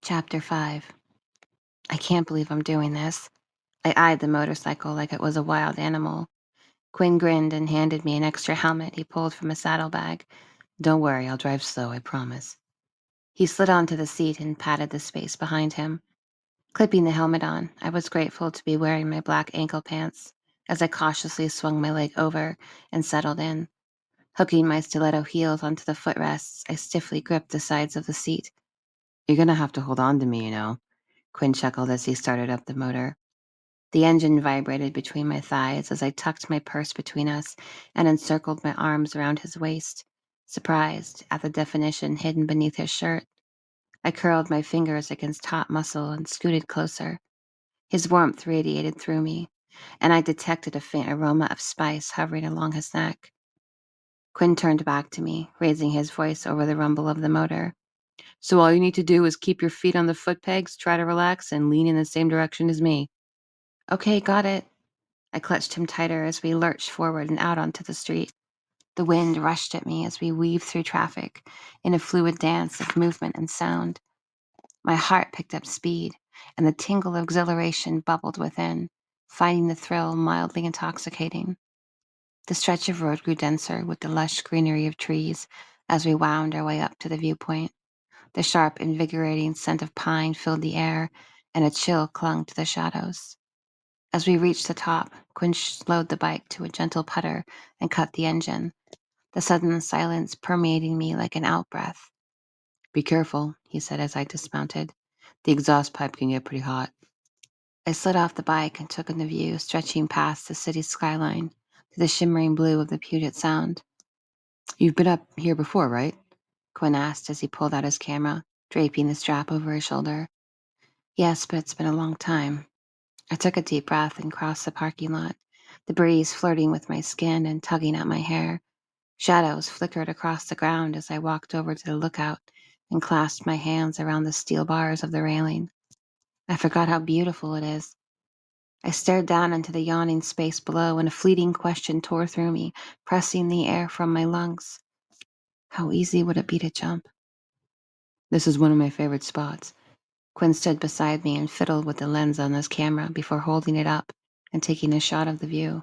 Chapter 5. I can't believe I'm doing this. I eyed the motorcycle like it was a wild animal. Quinn grinned and handed me an extra helmet he pulled from a saddlebag. Don't worry, I'll drive slow, I promise. He slid onto the seat and patted the space behind him. Clipping the helmet on, I was grateful to be wearing my black ankle pants as I cautiously swung my leg over and settled in. Hooking my stiletto heels onto the footrests, I stiffly gripped the sides of the seat. You're gonna have to hold on to me, you know. Quinn chuckled as he started up the motor. The engine vibrated between my thighs as I tucked my purse between us and encircled my arms around his waist, surprised at the definition hidden beneath his shirt. I curled my fingers against taut muscle and scooted closer. His warmth radiated through me, and I detected a faint aroma of spice hovering along his neck. Quinn turned back to me, raising his voice over the rumble of the motor. So all you need to do is keep your feet on the foot pegs, try to relax, and lean in the same direction as me. Okay, got it. I clutched him tighter as we lurched forward and out onto the street. The wind rushed at me as we weaved through traffic in a fluid dance of movement and sound. My heart picked up speed, and the tingle of exhilaration bubbled within, finding the thrill mildly intoxicating. The stretch of road grew denser with the lush greenery of trees as we wound our way up to the viewpoint. The sharp, invigorating scent of pine filled the air, and a chill clung to the shadows. As we reached the top, Quinn slowed the bike to a gentle putter and cut the engine, the sudden silence permeating me like an outbreath. Be careful, he said as I dismounted. The exhaust pipe can get pretty hot. I slid off the bike and took in the view stretching past the city's skyline to the shimmering blue of the Puget Sound. You've been up here before, right? Quinn asked as he pulled out his camera, draping the strap over his shoulder. Yes, but it's been a long time. I took a deep breath and crossed the parking lot, the breeze flirting with my skin and tugging at my hair. Shadows flickered across the ground as I walked over to the lookout and clasped my hands around the steel bars of the railing. I forgot how beautiful it is. I stared down into the yawning space below, and a fleeting question tore through me, pressing the air from my lungs. How easy would it be to jump? This is one of my favorite spots. Quinn stood beside me and fiddled with the lens on his camera before holding it up and taking a shot of the view.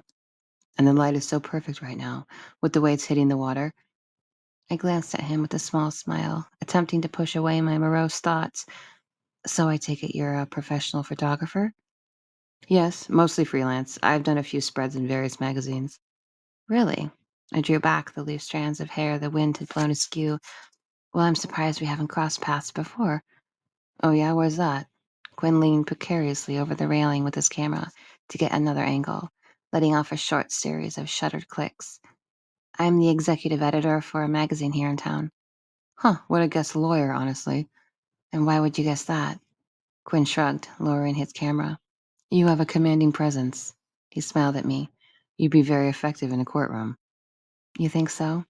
And the light is so perfect right now, with the way it's hitting the water. I glanced at him with a small smile, attempting to push away my morose thoughts. So I take it you're a professional photographer? Yes, mostly freelance. I've done a few spreads in various magazines. Really? I drew back the loose strands of hair the wind had blown askew. Well, I'm surprised we haven't crossed paths before. Oh yeah, where's that? Quinn leaned precariously over the railing with his camera to get another angle, letting off a short series of shuttered clicks. I'm the executive editor for a magazine here in town. Huh, would have guessed lawyer, honestly. And why would you guess that? Quinn shrugged, lowering his camera. You have a commanding presence. He smiled at me. You'd be very effective in a courtroom. You think so?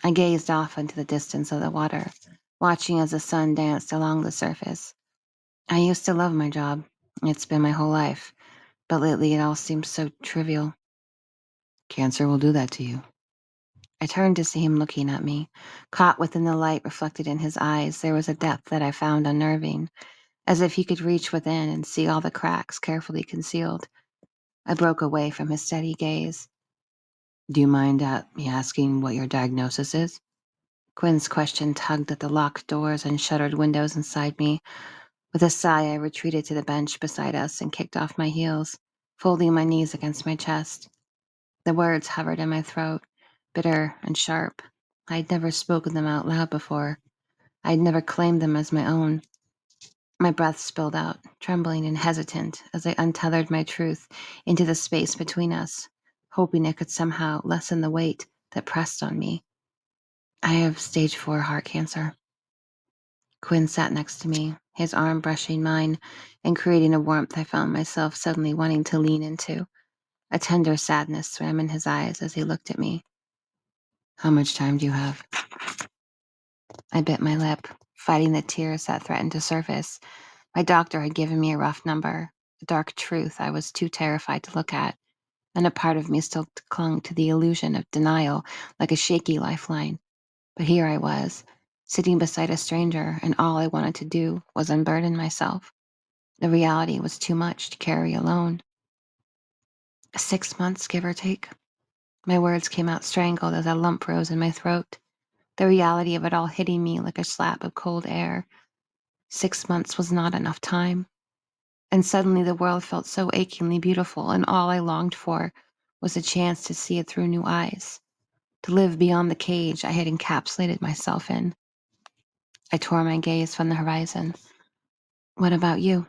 I gazed off into the distance of the water, watching as the sun danced along the surface. I used to love my job. It's been my whole life. But lately it all seems so trivial. Cancer will do that to you. I turned to see him looking at me. Caught within the light reflected in his eyes, there was a depth that I found unnerving, as if he could reach within and see all the cracks carefully concealed. I broke away from his steady gaze. Do you mind me asking what your diagnosis is? Quinn's question tugged at the locked doors and shuttered windows inside me. With a sigh, I retreated to the bench beside us and kicked off my heels, folding my knees against my chest. The words hovered in my throat, bitter and sharp. I'd never spoken them out loud before. I'd never claimed them as my own. My breath spilled out, trembling and hesitant, as I untethered my truth into the space between us, hoping it could somehow lessen the weight that pressed on me. I have stage 4 heart cancer. Quinn sat next to me, his arm brushing mine and creating a warmth I found myself suddenly wanting to lean into. A tender sadness swam in his eyes as he looked at me. How much time do you have? I bit my lip, fighting the tears that threatened to surface. My doctor had given me a rough number, a dark truth I was too terrified to look at, and a part of me still clung to the illusion of denial like a shaky lifeline. But here I was, sitting beside a stranger, and all I wanted to do was unburden myself. The reality was too much to carry alone. 6 months, give or take. My words came out strangled as a lump rose in my throat, the reality of it all hitting me like a slap of cold air. 6 months was not enough time. And suddenly the world felt so achingly beautiful, and all I longed for was a chance to see it through new eyes, to live beyond the cage I had encapsulated myself in. I tore my gaze from the horizon. What about you?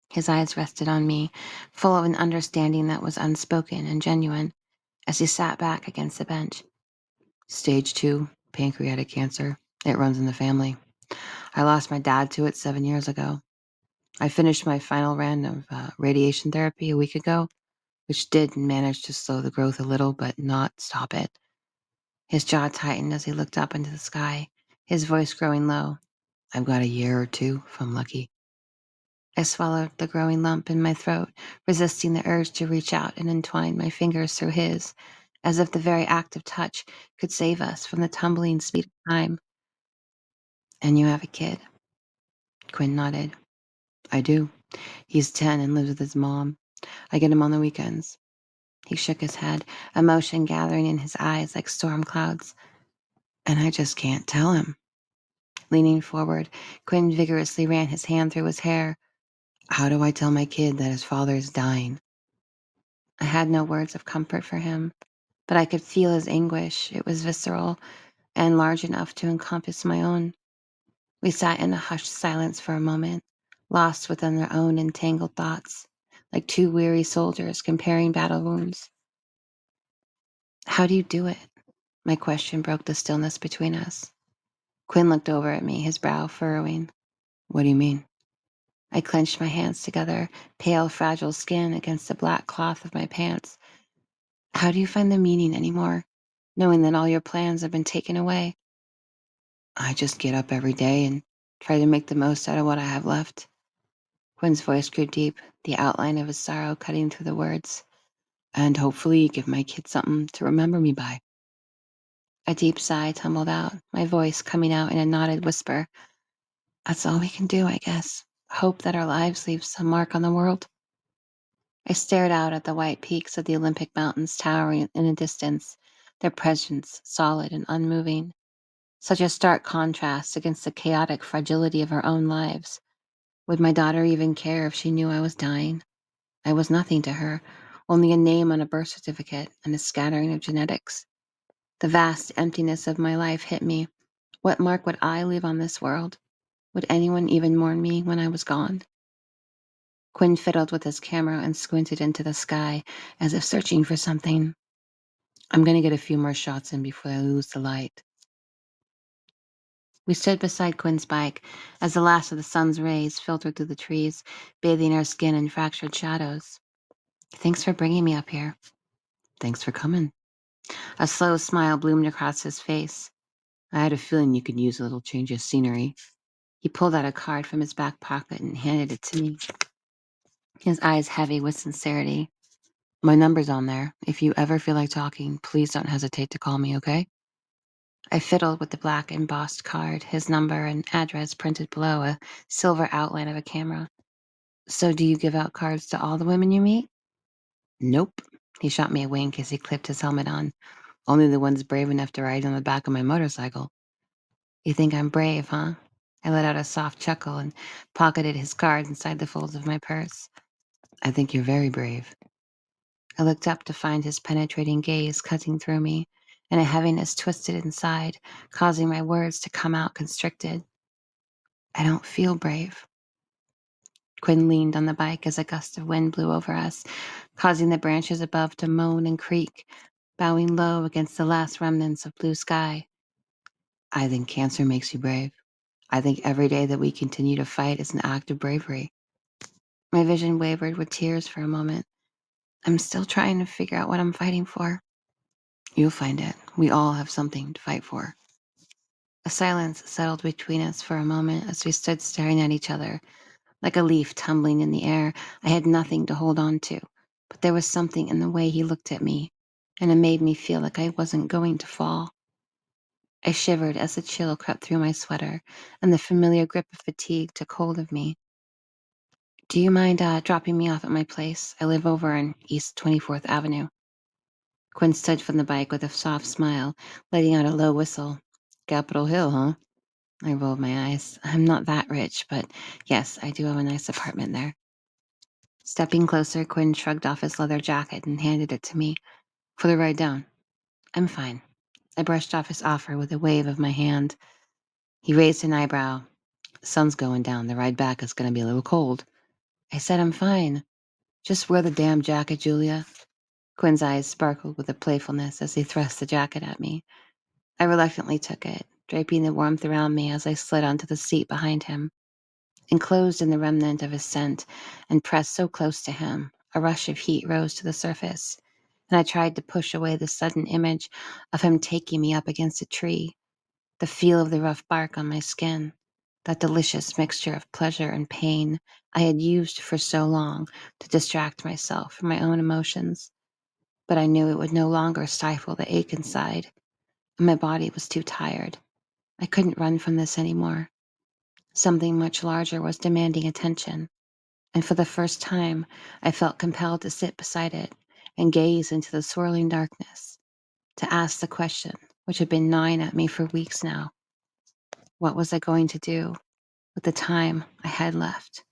His eyes rested on me, full of an understanding that was unspoken and genuine, as he sat back against the bench. Stage 2, pancreatic cancer. It runs in the family. I lost my dad to it 7 years ago. I finished my final round of radiation therapy a week ago, which did manage to slow the growth a little, but not stop it. His jaw tightened as he looked up into the sky, his voice growing low. I've got a year or two, if I'm lucky. I swallowed the growing lump in my throat, resisting the urge to reach out and entwine my fingers through his, as if the very act of touch could save us from the tumbling speed of time. And you have a kid? Quinn nodded. I do. He's 10 and lives with his mom. I get him on the weekends. He shook his head, emotion gathering in his eyes like storm clouds. And I just can't tell him. Leaning forward, Quinn vigorously ran his hand through his hair. How do I tell my kid that his father is dying? I had no words of comfort for him, but I could feel his anguish. It was visceral and large enough to encompass my own. We sat in a hushed silence for a moment, lost within our own entangled thoughts, like two weary soldiers comparing battle wounds. How do you do it? My question broke the stillness between us. Quinn looked over at me, his brow furrowing. What do you mean? I clenched my hands together, pale, fragile skin against the black cloth of my pants. How do you find the meaning anymore, knowing that all your plans have been taken away? I just get up every day and try to make the most out of what I have left. Quinn's voice grew deep, the outline of his sorrow cutting through the words. And hopefully give my kid something to remember me by. A deep sigh tumbled out, my voice coming out in a knotted whisper. That's all we can do, I guess. Hope that our lives leave some mark on the world. I stared out at the white peaks of the Olympic Mountains towering in the distance, their presence solid and unmoving. Such a stark contrast against the chaotic fragility of our own lives. Would my daughter even care if she knew I was dying? I was nothing to her, only a name on a birth certificate and a scattering of genetics. The vast emptiness of my life hit me. What mark would I leave on this world? Would anyone even mourn me when I was gone? Quinn fiddled with his camera and squinted into the sky, as if searching for something. I'm going to get a few more shots in before I lose the light. We stood beside Quinn's bike as the last of the sun's rays filtered through the trees, bathing our skin in fractured shadows. Thanks for bringing me up here. Thanks for coming. A slow smile bloomed across his face. I had a feeling you could use a little change of scenery. He pulled out a card from his back pocket and handed it to me, his eyes heavy with sincerity. My number's on there. If you ever feel like talking, please don't hesitate to call me, okay? I fiddled with the black embossed card, his number and address printed below, a silver outline of a camera. So do you give out cards to all the women you meet? Nope. He shot me a wink as he clipped his helmet on. Only the ones brave enough to ride on the back of my motorcycle. You think I'm brave, huh? I let out a soft chuckle and pocketed his card inside the folds of my purse. I think you're very brave. I looked up to find his penetrating gaze cutting through me, and a heaviness twisted inside, causing my words to come out constricted. I don't feel brave. Quinn leaned on the bike as a gust of wind blew over us, causing the branches above to moan and creak, bowing low against the last remnants of blue sky. I think cancer makes you brave. I think every day that we continue to fight is an act of bravery. My vision wavered with tears for a moment. I'm still trying to figure out what I'm fighting for. You'll find it. We all have something to fight for. A silence settled between us for a moment as we stood staring at each other, like a leaf tumbling in the air. I had nothing to hold on to, but there was something in the way he looked at me, and it made me feel like I wasn't going to fall. I shivered as the chill crept through my sweater, and the familiar grip of fatigue took hold of me. Do you mind dropping me off at my place? I live over on East 24th Avenue. Quinn stood from the bike with a soft smile, letting out a low whistle. Capitol Hill, huh? I rolled my eyes. I'm not that rich, but yes, I do have a nice apartment there. Stepping closer, Quinn shrugged off his leather jacket and handed it to me. For the ride down. I'm fine. I brushed off his offer with a wave of my hand. He raised an eyebrow. Sun's going down. The ride back is going to be a little cold. I said I'm fine. Just wear the damn jacket, Julia. Quinn's eyes sparkled with a playfulness as he thrust the jacket at me. I reluctantly took it, draping the warmth around me as I slid onto the seat behind him. Enclosed in the remnant of his scent and pressed so close to him, a rush of heat rose to the surface, and I tried to push away the sudden image of him taking me up against a tree, the feel of the rough bark on my skin, that delicious mixture of pleasure and pain I had used for so long to distract myself from my own emotions. But I knew it would no longer stifle the ache inside, and my body was too tired. I couldn't run from this anymore. Something much larger was demanding attention, and for the first time, I felt compelled to sit beside it and gaze into the swirling darkness, to ask the question which had been gnawing at me for weeks now. What was I going to do with the time I had left?